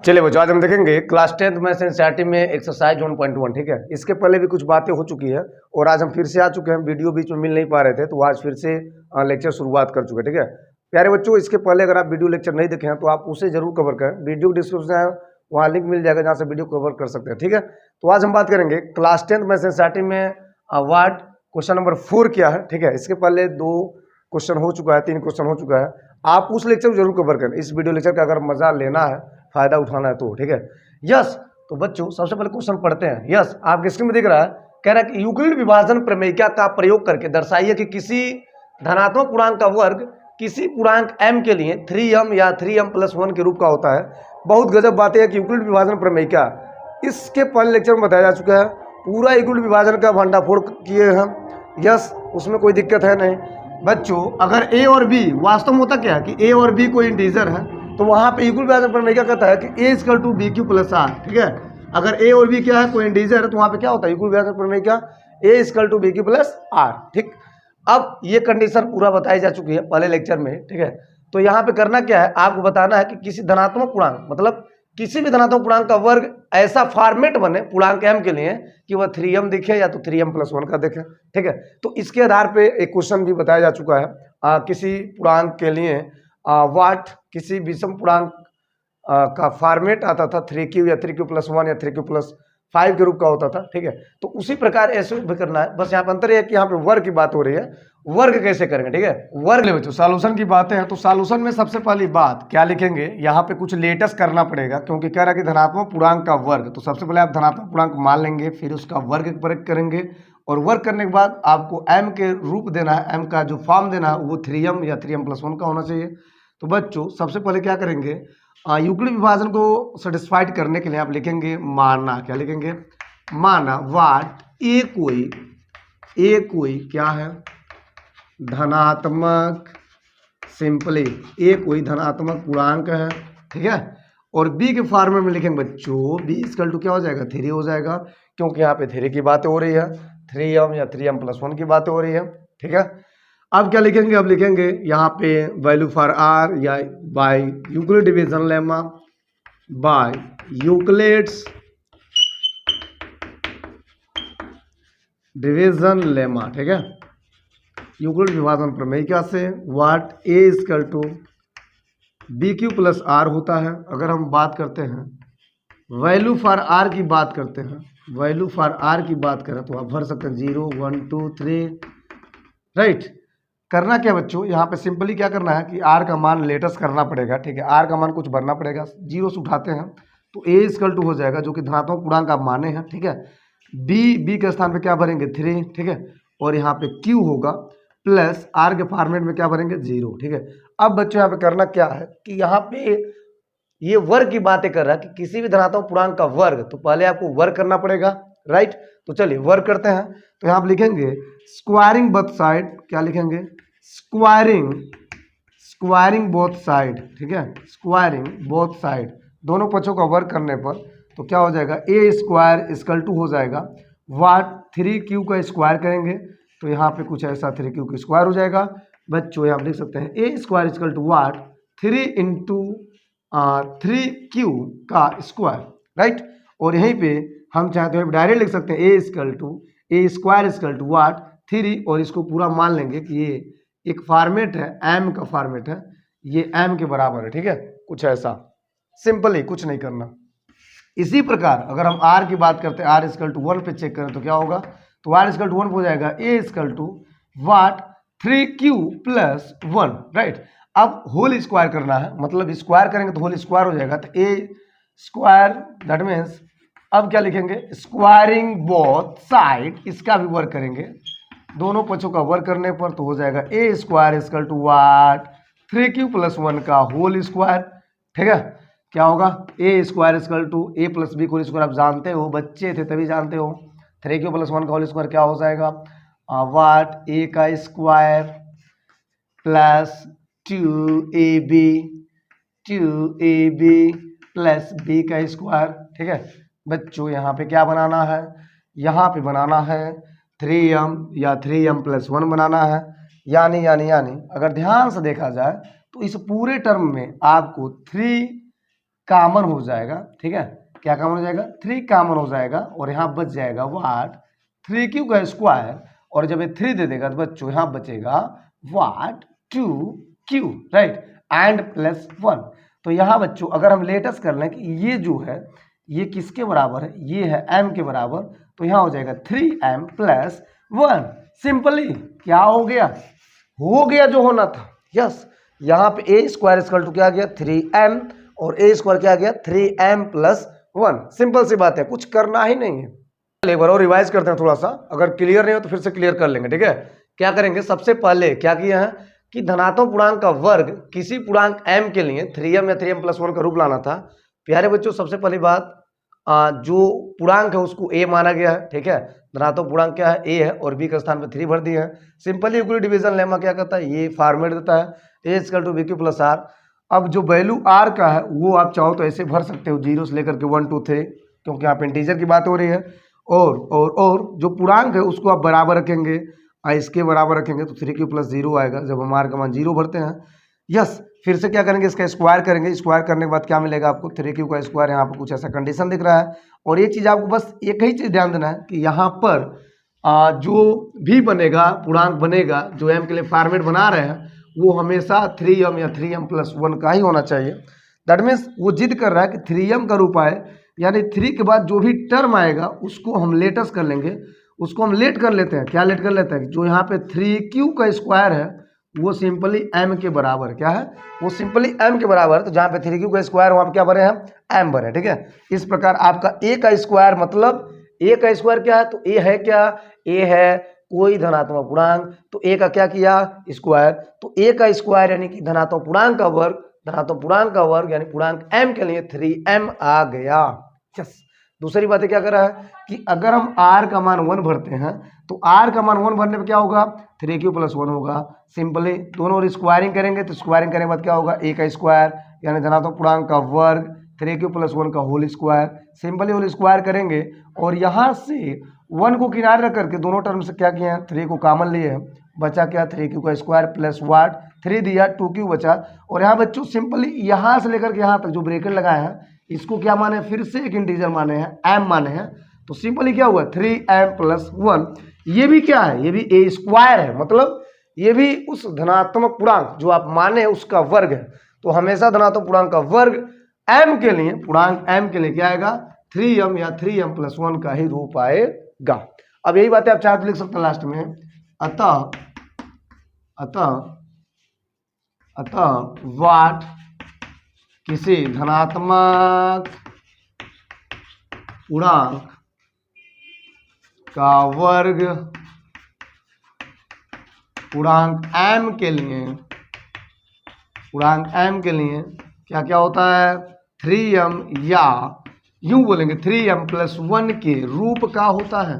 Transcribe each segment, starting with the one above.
चलिए बच्चों, आज हम देखेंगे क्लास 10th में एनसीईआरटी में एक्सरसाइज 1.1। ठीक है, इसके पहले भी कुछ बातें हो चुकी है और आज हम फिर से आ चुके हैं। वीडियो बीच में मिल नहीं पा रहे थे तो आज फिर से लेक्चर शुरुआत कर चुके हैं। ठीक है प्यारे बच्चों, इसके पहले अगर आप वीडियो लेक्चर नहीं देखे हैं तो आप उसे जरूर कवर करें। वीडियो डिस्क्रिप्शन है, वहाँ लिंक मिल जाएगा जहाँ से वीडियो कवर कर सकते हैं। ठीक है, तो आज हम बात करेंगे क्लास 10th में एनसीईआरटी में वार्ड क्वेश्चन नंबर 4 क्या है। ठीक है, इसके पहले 2 क्वेश्चन हो चुका है, 3 क्वेश्चन हो चुका है। आप उस लेक्चर को जरूर कवर करें। इस वीडियो लेक्चर का अगर मजा लेना है, फायदा उठाना है तो। ठीक है, यस। तो बच्चों सबसे पहले क्वेश्चन पढ़ते हैं। यस, आपके स्क्रीन में दिख रहा है, कह रहा है कि यूक्लिड विभाजन प्रमेयिका का प्रयोग करके दर्शाइए कि किसी धनात्मक पूर्णांक का वर्ग किसी पूर्णांक m के लिए 3m या 3m+1 के रूप का होता है। बहुत गजब बात है कि यूक्लिड विभाजन प्रमेयिका, इसके पहले लेक्चर में बताया जा चुका है। पूरा यूक्लिड विभाजन का भंडाफोड़ किए हैं। यस, उसमें कोई दिक्कत है नहीं बच्चों। अगर a और b, वास्तव में होता क्या है कि a और b कोई इंटीजर है तो वहाँ पे यूक्लिड विभाजन प्रमेयिका कहता है कि a = bq + r। ठीक है, अगर a और b क्या है, कोई इंटीजर है तो वहाँ पे क्या होता है, यूक्लिड विभाजन प्रमेयिका a = bq + r। ठीक, अब ये कंडीशन पूरा बताई जा चुकी है पहले लेक्चर में। ठीक है, तो यहाँ पे करना क्या है, आपको बताना है कि किसी धनात्मक पूर्णांक, मतलब किसी भी धनात्मक पूर्णांक का वर्ग ऐसा फॉर्मेट बने पूर्णांक m के लिए कि वह 3m दिखे या तो 3m+1 का दिखे। ठीक है, तो इसके आधार पे एक क्वेश्चन भी बताया जा चुका है। किसी पूर्णांक के लिए वाट किसी विषम पूर्णांक का फॉर्मेट आता था 3q या 3q+1 या 3q+5 के रूप का होता था। ठीक है, तो उसी प्रकार ऐसे भी करना है। बस यहाँ पर अंतर है कि यहाँ पे वर्ग की बात हो रही है, वर्ग कैसे करेंगे। ठीक है, वर्ग ले बच्चों, सॉल्यूशन की बातें हैं तो सॉल्यूशन में सबसे पहली बात क्या लिखेंगे, यहाँ पे कुछ लेटेस्ट करना पड़ेगा क्योंकि कह रहा है कि धनात्मक पूर्णांक का वर्ग। तो सबसे पहले आप धनात्मक पूर्णांक मान लेंगे, फिर उसका वर्ग प्रयोग करेंगे और वर्ग करने के बाद आपको m के रूप देना है, m का जो फॉर्म देना है वो 3m या 3m+1 का होना चाहिए। तो बच्चों सबसे पहले क्या करेंगे, यूक्लिड विभाजन को सेटिस्फाइड करने के लिए आप लिखेंगे माना। क्या लिखेंगे, माना वाट ए कोई क्या है, धनात्मक, सिंपली ए कोई धनात्मक पूर्णांक है। ठीक है, और बी के फॉर्मेट में लिखेंगे बच्चों b = क्या हो जाएगा, 3 हो जाएगा क्योंकि यहाँ पे 3 की बातें हो रही है, 3m या 3m+1 की बातें हो रही है। ठीक है, अब क्या लिखेंगे, अब लिखेंगे यहाँ पे वैल्यू फॉर r या by Euclid division lemma, by Euclid's division lemma. ठीक है, यूक्लिड विभाजन प्रमेयिका से वाट a = bq + r होता है। अगर हम बात करते हैं वैल्यू फॉर r की बात करते हैं, वैल्यू फॉर r की बात करें तो आप भर सकते हैं 0 1 2 3। राइट, करना क्या बच्चों, यहाँ पे सिंपली क्या करना है कि r का मान लेटेस्ट करना पड़ेगा। ठीक है, r का मान कुछ भरना पड़ेगा, 0 से उठाते हैं तो a = हो जाएगा जो कि धनात्मक पूर्णांक आप माने हैं। ठीक है, b के स्थान पे क्या भरेंगे 3। ठीक है, और यहाँ पे q होगा प्लस r के फॉर्मेट में क्या भरेंगे 0। ठीक है, अब बच्चों यहाँ पे करना क्या है कि यहाँ पे ये वर्ग की बातें कर रहा है कि किसी भी धनात्मक पूर्णांक का वर्ग, तो पहले आपको वर्ग करना पड़ेगा। राइट, तो चलिए वर्ग करते हैं। तो यहाँ आप लिखेंगे स्क्वायरिंग बोथ साइड। क्या लिखेंगे, स्क्वायरिंग बोथ साइड। ठीक है, स्क्वायरिंग बोथ साइड, दोनों पक्षों का वर्ग करने पर तो क्या हो जाएगा, a² = हो जाएगा वाट 3q का स्क्वायर करेंगे तो यहाँ पे कुछ ऐसा 3q का स्क्वायर हो जाएगा। बच्चों यहाँ आप लिख सकते हैं a² = वाट 3 × 3q का स्क्वायर। राइट, और यहीं पे हम चाहते हैं डायरेक्ट लिख सकते हैं a² = वाट 3 और इसको पूरा मान लेंगे कि ये एक फॉर्मेट है, m का फॉर्मेट है, ये m के बराबर है। ठीक है, कुछ ऐसा सिंपल ही, कुछ नहीं करना। इसी प्रकार अगर हम r की बात करते हैं, r = 1 पे चेक करें तो क्या होगा, तो r = 1 हो जाएगा a = वाट 3q + 1। राइट, अब होल स्क्वायर करना है, मतलब स्क्वायर करेंगे तो होल स्क्वायर हो जाएगा, तो a² दैट मीन्स अब क्या लिखेंगे, स्क्वायरिंग बोथ साइड, इसका भी वर्क करेंगे, दोनों पक्षों का वर्क करने पर तो हो जाएगा a² = वाट 3q + 1 का होल स्क्वायर। ठीक है, क्या होगा, a² = a + b whole square, आप जानते हो, बच्चे थे तभी जानते हो, 3q + 1 का होल स्क्वायर क्या हो जाएगा, वाट a का square plus 2ab plus b का स्क्वायर। ठीक है बच्चों, यहाँ पे क्या बनाना है, यहाँ पे बनाना है 3m या 3m+1 बनाना है। यानी अगर ध्यान से देखा जाए तो इस पूरे टर्म में आपको 3 कॉमन हो जाएगा, ठीक है, क्या कॉमन हो जाएगा, 3 कॉमन हो जाएगा और यहाँ बच जाएगा व्हाट 3q का स्क्वायर, और जब ये 3 दे देगा तो बच्चों यहाँ बचेगा what 2q, right, and plus 1। तो यहाँ बच्चों अगर हम लेटस कर लें कि ये जो है ये किसके बराबर है, ये है m के बराबर, तो यहाँ हो जाएगा 3m प्लस 1। सिंपली क्या हो गया जो होना था। यस, यहाँ पे a स्क्वायर इक्वल टू क्या आ गया 3m और a स्क्वायर क्या आ गया 3m प्लस 1। सिंपल सी बात है, कुछ करना ही नहीं है। एक बार और रिवाइज करते हैं थोड़ा सा, अगर क्लियर नहीं हो तो फिर से क्लियर कर लेंगे, ठीक है। क्या करेंगे, सबसे पहले क्या किया है कि धनात्मक पूर्णांक का वर्ग किसी पूर्णांक m के लिए 3m या 3m प्लस 1 का रूप लाना था। प्यारे बच्चों सबसे पहली बात, जो पूर्णांक है उसको a माना गया है, ठीक है। धनात्मक पूर्णांक क्या है, a है, और b के स्थान पर 3 भर दिए हैं। सिंपली यूक्लिड डिवीजन लेमा क्या कहता है, ये फॉर्मेट देता है a equal to bq plus r। अब जो वैल्यू r का है वो आप चाहो तो ऐसे भर सकते हो, 0 से लेकर के 1 2 3, क्योंकि यहाँ पे इंटीजर की बात हो रही है। और जो पूर्णांक है उसको आप बराबर रखेंगे, इसके बराबर रखेंगे तो 3q प्लस 0 आएगा जब हम r का मान 0 भरते हैं। यस, फिर से क्या करेंगे, इसका स्क्वायर करेंगे, स्क्वायर करने के बाद क्या मिलेगा आपको 3q का स्क्वायर। यहाँ पर कुछ ऐसा कंडीशन दिख रहा है, और ये चीज़ आपको बस एक ही चीज़ ध्यान देना है कि यहाँ पर जो भी बनेगा पूर्णांक बनेगा जो m के लिए फॉर्मेट बना रहे हैं वो हमेशा 3m या 3m प्लस 1 का ही होना चाहिए। दैट मीन्स वो जिद कर रहा है कि 3m का रूप आए, यानी 3 के बाद जो भी टर्म आएगा उसको हम लेटस कर लेंगे, उसको हम लेट कर लेते हैं। क्या लेट कर लेते हैं, जो यहाँ पे 3q का स्क्वायर है वो सिंपली m के बराबर, क्या है, वो सिंपली m के बराबर है। तो जहाँ पे 3q का स्क्वायर वहाँ पे क्या भरे हैं, m भरे, ठीक है। इस प्रकार आपका a का स्क्वायर, मतलब a का स्क्वायर क्या है, तो a है क्या, a है कोई धनात्मक पूर्णांक, तो a का क्या किया स्क्वायर, तो a का स्क्वायर यानी कि धनात्मक पूर्णांक का वर्ग, धनात्मक पूर्णांक का वर्ग यानी पूर्णांक m के लिए 3m आ गया। यस, दूसरी बात क्या कर रहा है कि अगर हम r का मान 1 भरते हैं तो r का मान 1 भरने पे क्या होगा 3q प्लस 1 होगा। सिंपली दोनों और स्क्वायरिंग करेंगे तो स्क्वायरिंग करने के बाद क्या होगा a का स्क्वायर यानी धनात्मक पूर्णांक का वर्ग 3q प्लस 1 का whole square. Simply whole square करेंगे और यहाँ से 1 को किनारे रख करके दोनों टर्म से क्या किया है 3 को कॉमन लिए हैं, बचा क्या 3q का स्क्वायर प्लस वाट 3 दिया 2q बचा। और यहाँ बच्चों सिंपली यहाँ से लेकर के यहाँ तक जो ब्रैकेट लगाए हैं इसको क्या माने, फिर से एक इंटीजर माने हैं m माने हैं, तो सिंपली क्या हुआ 3m प्लस 1। ये भी क्या है, ये भी a स्क्वायर है, मतलब ये भी उस धनात्मक पूर्णांक जो आप माने उसका वर्ग है। तो हमेशा धनात्मक पूर्णांक का वर्ग m के लिए, पूर्णांक m के लिए क्या आएगा 3m या 3m प्लस 1 का ही रूप आएगा। अब यही बातें आप चाहे तो लिख सकते हैं लास्ट में, अतः वाट किसी धनात्मक पूर्णांक का वर्ग पूर्णांक m के लिए, पूर्णांक m के लिए क्या क्या होता है 3m या यूं बोलेंगे 3m प्लस 1 के रूप का होता है।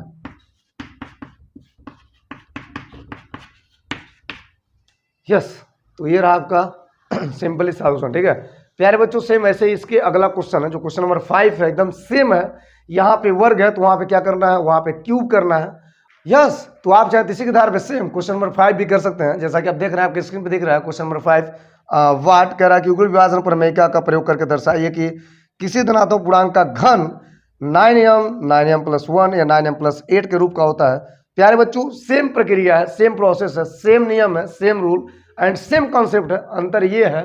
यस, तो ये रहा आपका सिंपली सॉल्यूशन, ठीक है प्यारे बच्चों। सेम ऐसे ही इसके अगला क्वेश्चन है जो क्वेश्चन नंबर 5 है, एकदम सेम है। यहाँ पे वर्ग है तो वहाँ पे क्या करना है, वहाँ पे क्यूब करना है। यस, तो आप चाहे इसी के आधार पे सेम क्वेश्चन नंबर 5 भी कर सकते हैं, जैसा कि आप देख रहे हैं आपके स्क्रीन पे दिख रहा है क्वेश्चन नंबर 5। वाट कह रहा है कि युगल विभाजन प्रमेय का प्रयोग करके दर्शाइए कि किसी धनात्मक पूर्णांक का घन 9m प्लस 1 या 9m प्लस 8 के रूप का होता है। प्यारे बच्चों सेम प्रक्रिया है, सेम प्रोसेस है, सेम नियम है, same rule and same concept है। अंतर ये है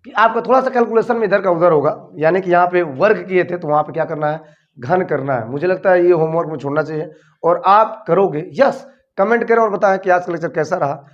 कि आपका थोड़ा सा कैलकुलेशन में इधर का उधर होगा, यानी कि यहाँ पे वर्ग किए थे तो वहाँ पे क्या करना है घन करना है। मुझे लगता है ये होमवर्क में छोड़ना चाहिए और आप करोगे। यस, कमेंट करें और बताएं कि आज का लेक्चर कैसा रहा।